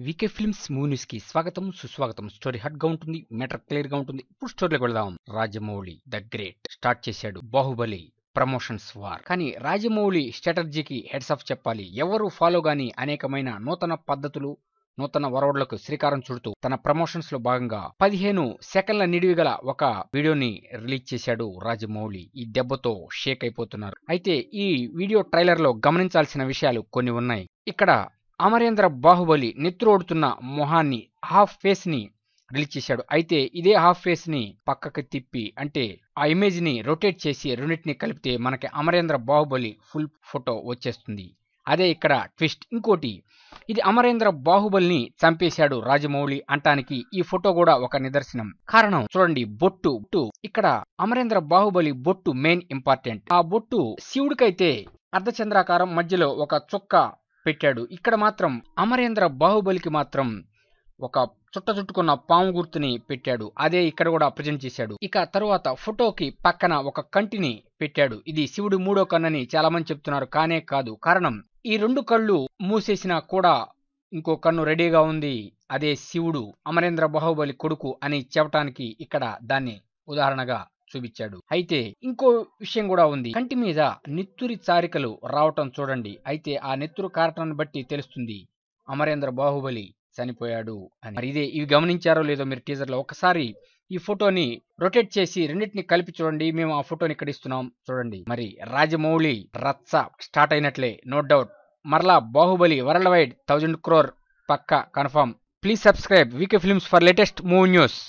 వీకే films movie news కి స్వాగతం సుస్వాగతం. స్టోరీ హాట్ గా ఉంటుంది, మ్యాటర్ క్లియర్ గా ఉంటుంది. ఇప్పుడు స్టోరీలోకి వెళదాం. రాజమౌళి ద గ్రేట్ స్టార్ట్ చేశాడు బాహుబలి ప్రమోషన్స్ వార్. కానీ రాజమౌళి స్ట్రాటజీకి హెడ్స్ ఆఫ్ చెప్పాలి. ఎవరు ఫాలో గాని అనేకమైన నూతన పద్ధతులు, నూతన వరవడులకు శ్రీకారం చుడుతూ తన ప్రమోషన్స్ లో భాగంగా 15 సెకండ్ల నిడివి గల ఒక వీడియోని రిలీజ్ చేశాడు రాజమౌళి. ఈ దెబ్బతో షేక్ అయిపోతున్నారు. అయితే ఈ వీడియో ట్రైలర్ లో గమనించాల్సిన విషయాలు కొన్ని ఉన్నాయి. ఇక్కడ అమరేంద్ర బాహుబలి నెత్తురోడుతున్న మొహాన్ని, హాఫ్ ఫేస్ ని రిలీజ్ చేశాడు. అయితే ఇదే హాఫ్ ఫేస్ ని పక్కకి తిప్పి, అంటే ఆ ఇమేజ్ ని రొటేట్ చేసి రెండింటిని కలిపితే మనకి అమరేంద్ర బాహుబలి ఫుల్ ఫోటో వచ్చేస్తుంది. అదే ఇక్కడ ట్విస్ట్. ఇంకోటి, ఇది అమరేంద్ర బాహుబలిని చంపేశాడు రాజమౌళి అంటానికి ఈ ఫోటో కూడా ఒక నిదర్శనం. కారణం చూడండి, బొట్టు. ఇక్కడ అమరేంద్ర బాహుబలి బొట్టు మెయిన్ ఇంపార్టెంట్. ఆ బొట్టు శివుడికైతే అర్ధచంద్రాకారం మధ్యలో ఒక చుక్క పెట్టాడు. ఇక్కడ మాత్రం అమరేంద్ర బాహుబలికి మాత్రం ఒక చుట్టుకున్న పాము గుర్తుని పెట్టాడు. అదే ఇక్కడ కూడా ప్రజెంట్ చేశాడు. ఇక తరువాత ఫోటోకి పక్కన ఒక కంటిని పెట్టాడు. ఇది శివుడు మూడో కన్నని చాలా మంది చెప్తున్నారు. కానే కాదు. కారణం, ఈ 2 కళ్ళు మూసేసినా కూడా ఇంకో కన్ను రెడీగా ఉంది. అదే శివుడు అమరేంద్ర బాహుబలి కొడుకు అని చెప్పటానికి ఇక్కడ దాన్ని ఉదాహరణగా చూపించాడు. అయితే ఇంకో విషయం కూడా ఉంది. కంటి మీద నెత్తురి చారికలు రావటం చూడండి. అయితే ఆ నెత్తురు కారటాన్ని బట్టి తెలుస్తుంది అమరేంద్ర బాహుబలి చనిపోయాడు అని. మరి ఇవి గమనించారో లేదో మీరు టీజర్ లో. ఒకసారి ఈ ఫోటోని రొటేట్ చేసి రెండింటిని కలిపి చూడండి. మేము ఆ ఫోటోని ఇక్కడ ఇస్తున్నాం చూడండి. మరి రాజమౌళి రచ్చ స్టార్ట్ అయినట్లే, నో డౌట్. మరలా బాహుబలి వరల్డ్ వైడ్ 1000 crore పక్కా confirm. Please subscribe VK films for latest movie news.